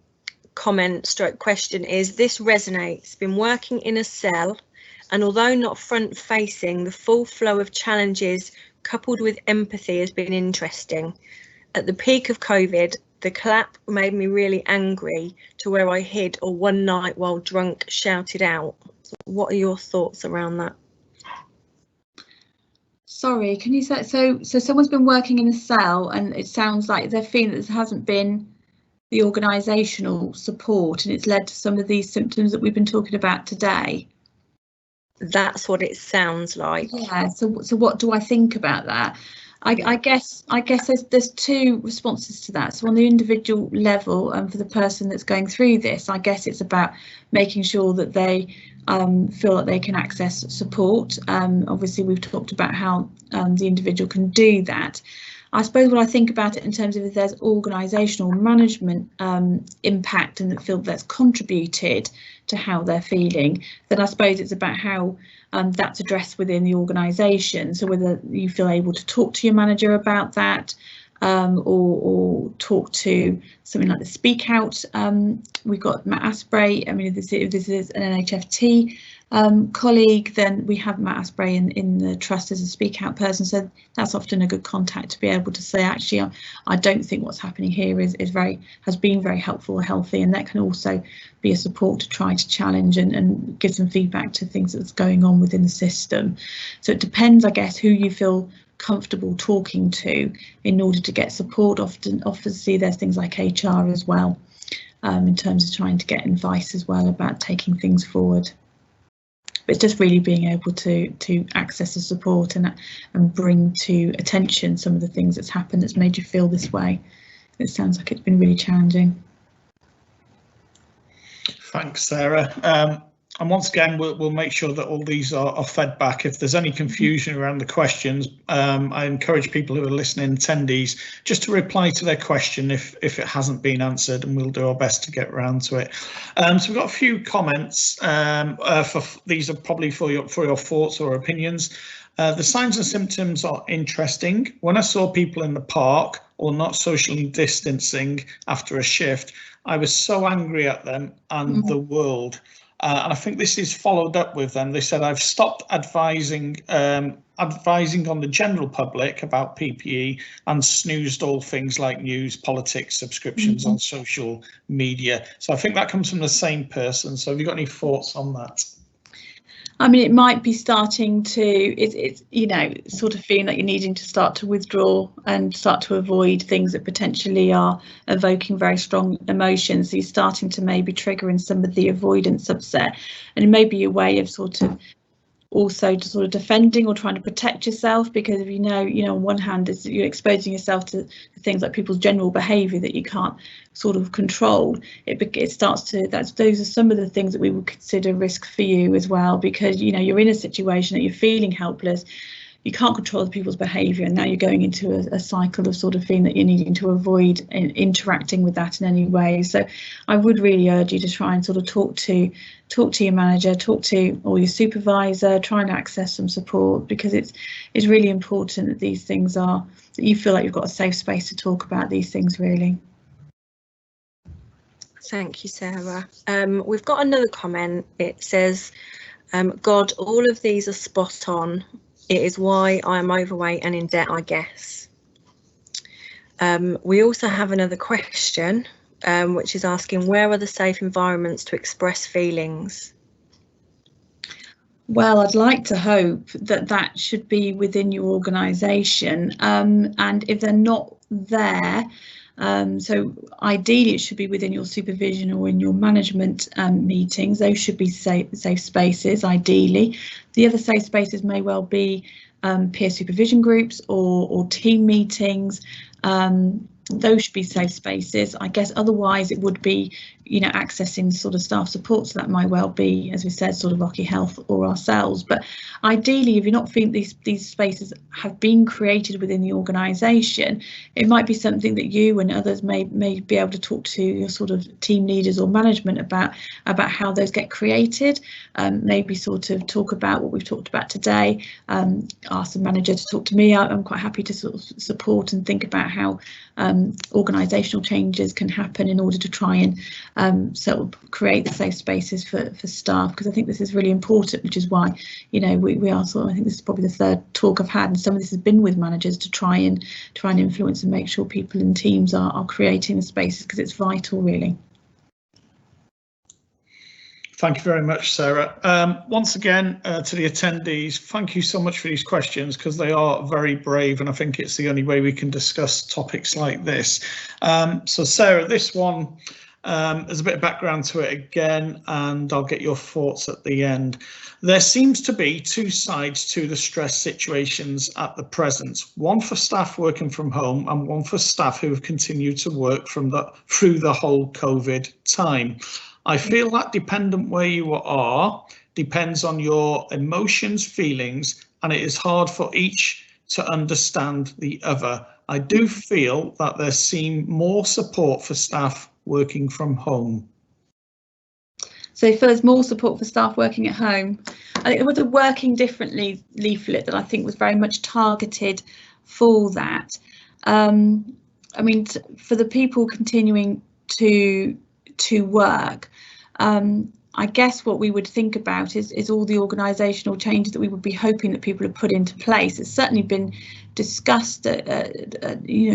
is, this resonates. Been working in a cell, and although not front facing, the full flow of challenges coupled with empathy has been interesting. At the peak of COVID, the clap made me really angry to where I hid, or one night while drunk shouted out. What are your thoughts around that? Sorry, can you say, so someone's been working in a cell, and it sounds like they're feeling that there hasn't been the organisational support, and it's led to some of these symptoms that we've been talking about today. That's what it sounds like. Yeah, so what do I think about that? I guess there's two responses to that. So on the individual level, and for the person that's going through this, I guess it's about making sure that they feel that they can access support. Obviously, we've talked about how the individual can do that. I suppose when I think about it in terms of if there's organisational management impact and that feel that's contributed to how they're feeling, then I suppose it's about how that's addressed within the organisation. So whether you feel able to talk to your manager about that, or talk to something like the Speak Out. We've got Matt Asprey. I mean, if this is an NHFT colleague, then we have Matt Asprey in the trust as a Speak Out person. So that's often a good contact to be able to say, actually, I don't think what's happening here has been very helpful or healthy, and that can also be a support to try to challenge and give some feedback to things that's going on within the system. So it depends, I guess, who you feel comfortable talking to in order to get support. Obviously there's things like HR as well, in terms of trying to get advice as well about taking things forward. But it's just really being able to access the support and bring to attention some of the things that's happened that's made you feel this way. It sounds like it's been really challenging. Thanks, Sarah. And once again, we'll make sure that all these are fed back. If there's any confusion around the questions, I encourage people who are listening, attendees, just to reply to their question if it hasn't been answered, and we'll do our best to get around to it. So we've got a few comments. These are probably for your thoughts or opinions. The signs and symptoms are interesting. When I saw people in the park or not socially distancing after a shift, I was so angry at them and the world. And I think this is followed up with them. They said, I've stopped advising on the general public about PPE and snoozed all things like news, politics, subscriptions on social media. So I think that comes from the same person. So have you got any thoughts on that? I mean, it might be starting to, it's you know, sort of feeling that you're needing to start to withdraw and start to avoid things that potentially are evoking very strong emotions. So you're starting to maybe trigger in some of the avoidance upset, and it may be a way of sort of also to sort of defending or trying to protect yourself, because if you know, on one hand is you're exposing yourself to things like people's general behaviour that you can't sort of control. It starts to, those are some of the things that we would consider risk for you as well, because you're in a situation that you're feeling helpless. You can't control people's behaviour, and now you're going into a cycle of sort of feeling that you're needing to avoid interacting with that in any way. So I would really urge you to try and sort of talk to your manager, talk to or your supervisor, try and access some support, because it's really important that these things that you feel like you've got a safe space to talk about these things, really. Thank you, Sarah. We've got another comment. It says, God, all of these are spot on. It is why I'm overweight and in debt, I guess. We also have another question, which is asking, where are the safe environments to express feelings? Well, I'd like to hope that should be within your organisation, and if they're not there, so ideally it should be within your supervision or in your management meetings. Those should be safe spaces, ideally. The other safe spaces may well be peer supervision groups or team meetings. Those should be safe spaces. I guess otherwise it would be, accessing sort of staff support. So that might well be, as we said, sort of Rocky Health or ourselves. But ideally, if you're not feeling these spaces have been created within the organisation, it might be something that you and others may be able to talk to your sort of team leaders or management about how those get created. Maybe sort of talk about what we've talked about today. Ask the manager to talk to me. I'm quite happy to sort of support and think about how organisational changes can happen in order to try and sort of create the safe spaces for staff, because I think this is really important, which is why we are sort of, I think this is probably the third talk I've had, and some of this has been with managers to try and influence and make sure people in teams are creating the spaces, because it's vital, really. Thank you very much, Sarah. Once again, to the attendees, thank you so much for these questions, because they are very brave, and I think it's the only way we can discuss topics like this. So Sarah, this one, there's a bit of background to it again, and I'll get your thoughts at the end. There seems to be two sides to the stress situations at the present, one for staff working from home and one for staff who have continued to work through the whole COVID time. I feel that dependent where you are depends on your emotions, feelings, and it is hard for each to understand the other. I do feel that there seems more support for staff working from home. So you feel there's more support for staff working at home. I think there was a Working Differently leaflet that I think was very much targeted for that. I mean, for the people continuing to work, I guess what we would think about is all the organisational changes that we would be hoping that people have put into place. It's certainly been discussed at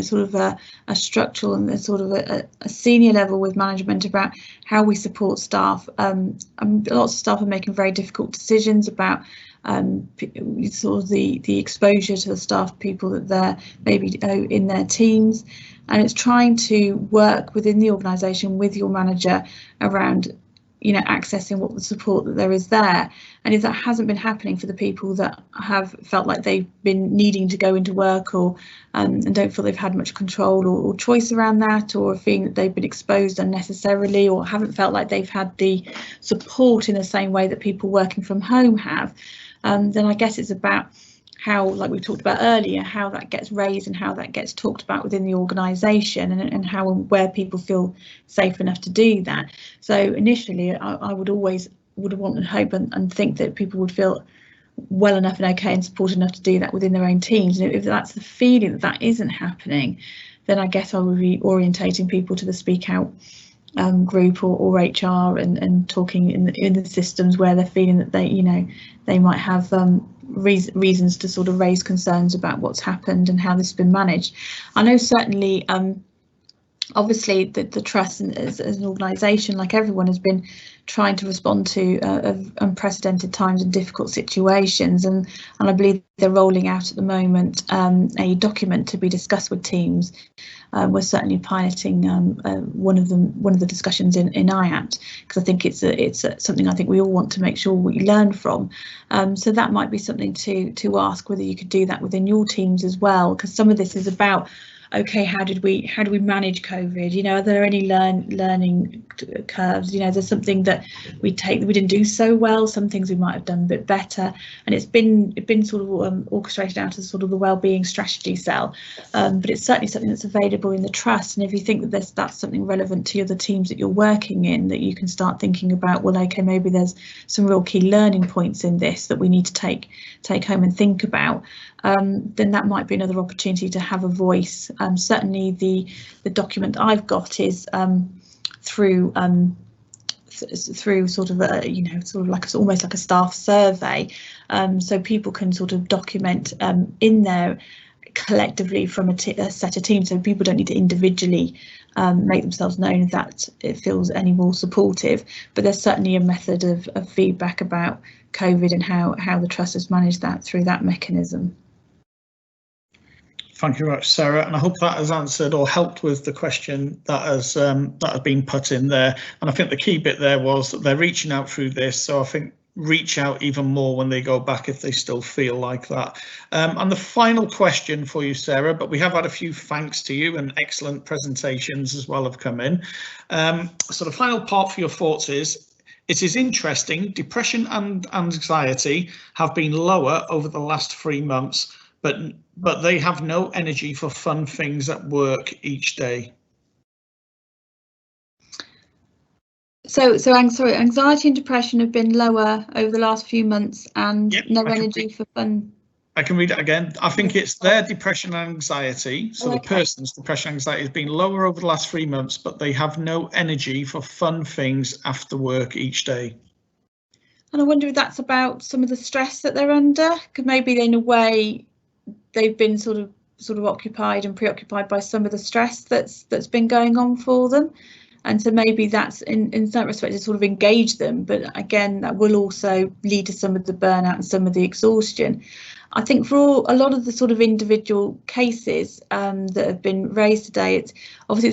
sort of a structural and a sort of a senior level with management about how we support staff. Lots of staff are making very difficult decisions about sort of the exposure to the staff people that they're maybe in their teams, and it's trying to work within the organisation with your manager around accessing what the support that there is there. And if that hasn't been happening for the people that have felt like they've been needing to go into work, or and don't feel they've had much control or choice around that, or feeling that they've been exposed unnecessarily, or haven't felt like they've had the support in the same way that people working from home have, then I guess it's about how, like we talked about earlier, how that gets raised and how that gets talked about within the organisation, and how and where people feel safe enough to do that. So initially, I would want and hope and think that people would feel well enough and okay and supported enough to do that within their own teams. And if that's the feeling that that isn't happening, then I guess I would be orientating people to the Speak Out group or HR, and talking in the systems where they're feeling that they might have reasons to sort of raise concerns about what's happened and how this has been managed. I know certainly obviously the trust as an organisation, like everyone, has been trying to respond to unprecedented times and difficult situations, and I believe they're rolling out at the moment a document to be discussed with teams. We're certainly piloting one of the discussions in IAPT, because I think it's something I think we all want to make sure we learn from. So that might be something to ask whether you could do that within your teams as well, because some of this is about, okay, how do we manage COVID? Are there any learning curves? There's something that we didn't do so well, some things we might have done a bit better, and it's been sort of orchestrated out as sort of the wellbeing strategy cell. But it's certainly something that's available in the trust, and if you think that that's something relevant to the teams that you're working in, that you can start thinking about, well, okay, maybe there's some real key learning points in this that we need to take home and think about. Then that might be another opportunity to have a voice. Certainly the document I've got is through sort of almost like a staff survey, so people can sort of document in there collectively from a set of teams, so people don't need to individually make themselves known if that it feels any more supportive. But there's certainly a method of feedback about COVID and how the trust has managed that through that mechanism. Thank you very much, Sarah, and I hope that has answered or helped with the question that has been put in there. And I think the key bit there was that they're reaching out through this, so I think reach out even more when they go back if they still feel like that. And the final question for you, Sarah, but we have had a few thanks to you and excellent presentations as well have come in. So the final part for your thoughts is, it is interesting, depression and anxiety have been lower over the last 3 months, but they have no energy for fun things at work each day. So anxiety and depression have been lower over the last few months, and no energy for fun. I can read it again. I think it's their depression and anxiety. So the person's depression and anxiety has been lower over the last 3 months, but they have no energy for fun things after work each day. And I wonder if that's about some of the stress that they're under, because maybe in a way they've been sort of occupied and preoccupied by some of the stress that's been going on for them. And so maybe that's in that respect to sort of engage them, but again that will also lead to some of the burnout and some of the exhaustion. I think for a lot of the sort of individual cases that have been raised today, it's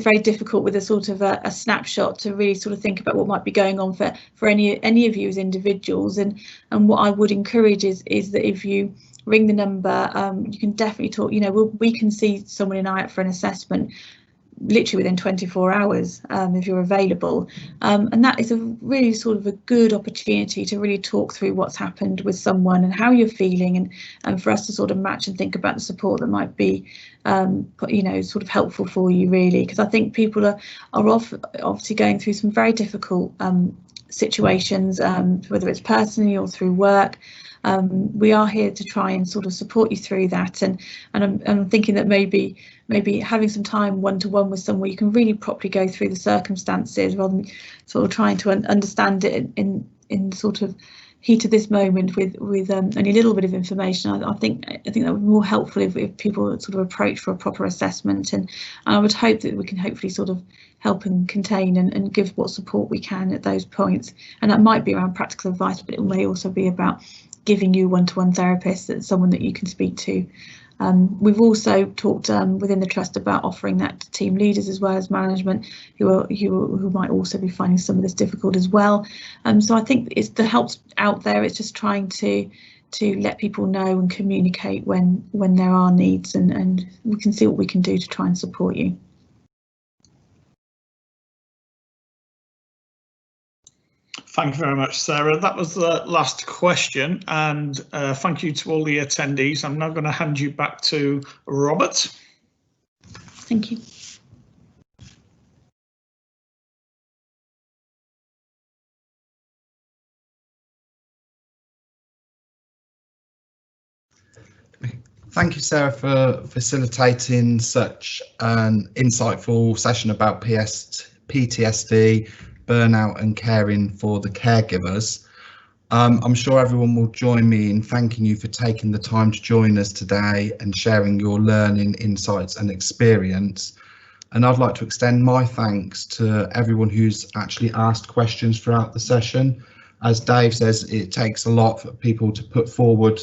very difficult with a sort of a snapshot to really sort of think about what might be going on for any of you as individuals. And what I would encourage is that if you ring the number, you can definitely talk. We can see someone in IAPT for an assessment literally within 24 hours if you're available, and that is a really sort of a good opportunity to really talk through what's happened with someone and how you're feeling, and for us to sort of match and think about the support that might be sort of helpful for you, really, because I think people are obviously going through some very difficult situations, whether it's personally or through work. We are here to try and sort of support you through that, and I'm thinking that maybe having some time one-to-one with someone, you can really properly go through the circumstances rather than sort of trying to understand it in sort of heat of this moment with only a little bit of information. I think that would be more helpful if people sort of approach for a proper assessment, and I would hope that we can hopefully sort of help and contain and give what support we can at those points. And that might be around practical advice, but it may also be about giving you one-to-one therapists, that's someone that you can speak to We've also talked within the trust about offering that to team leaders as well as management who might also be finding some of this difficult as well. So I think it's the help's out there. It's just trying to let people know and communicate when there are needs, and we can see what we can do to try and support you. Thank you very much, Sarah. That was the last question, and thank you to all the attendees. I'm now going to hand you back to Robert. Thank you. Thank you, Sarah, for facilitating such an insightful session about PTSD, burnout and caring for the caregivers. I'm sure everyone will join me in thanking you for taking the time to join us today and sharing your learning, insights and experience. And I'd like to extend my thanks to everyone who's actually asked questions throughout the session. As Dave says, it takes a lot for people to put forward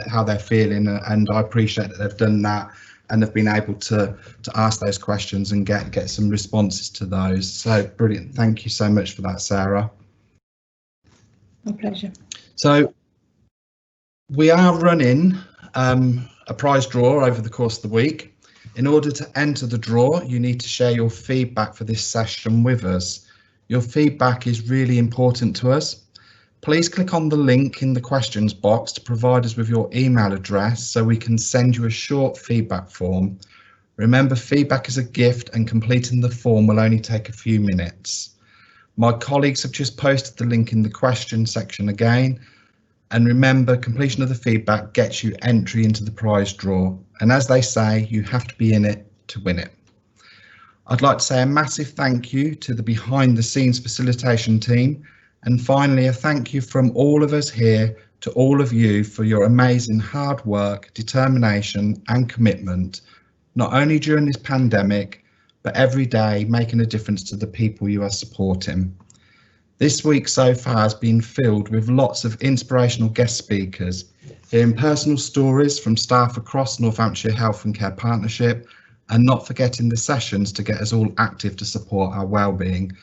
how they're feeling, and I appreciate that they've done that and have been able to ask those questions and get some responses to those. So brilliant. Thank you so much for that, Sarah. My pleasure. So we are running a prize draw over the course of the week. In order to enter the draw, you need to share your feedback for this session with us. Your feedback is really important to us. Please click on the link in the questions box to provide us with your email address so we can send you a short feedback form. Remember, feedback is a gift and completing the form will only take a few minutes. My colleagues have just posted the link in the question section again. And remember, completion of the feedback gets you entry into the prize draw. And as they say, you have to be in it to win it. I'd like to say a massive thank you to the behind the scenes facilitation team. And finally, a thank you from all of us here to all of you for your amazing hard work, determination and commitment, not only during this pandemic, but every day making a difference to the people you are supporting. This week so far has been filled with lots of inspirational guest speakers, hearing personal stories from staff across Northamptonshire Health and Care Partnership, and not forgetting the sessions to get us all active to support our wellbeing.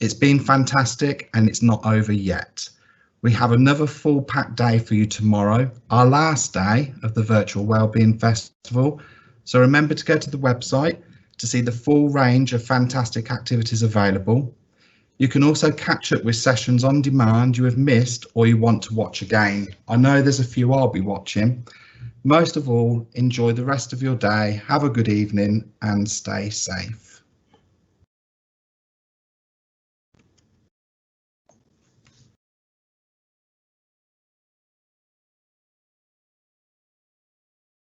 It's been fantastic and it's not over yet. We have another full packed day for you tomorrow, our last day of the Virtual Wellbeing Festival. So remember to go to the website to see the full range of fantastic activities available. You can also catch up with sessions on demand you have missed or you want to watch again. I know there's a few I'll be watching. Most of all, enjoy the rest of your day, have a good evening and stay safe.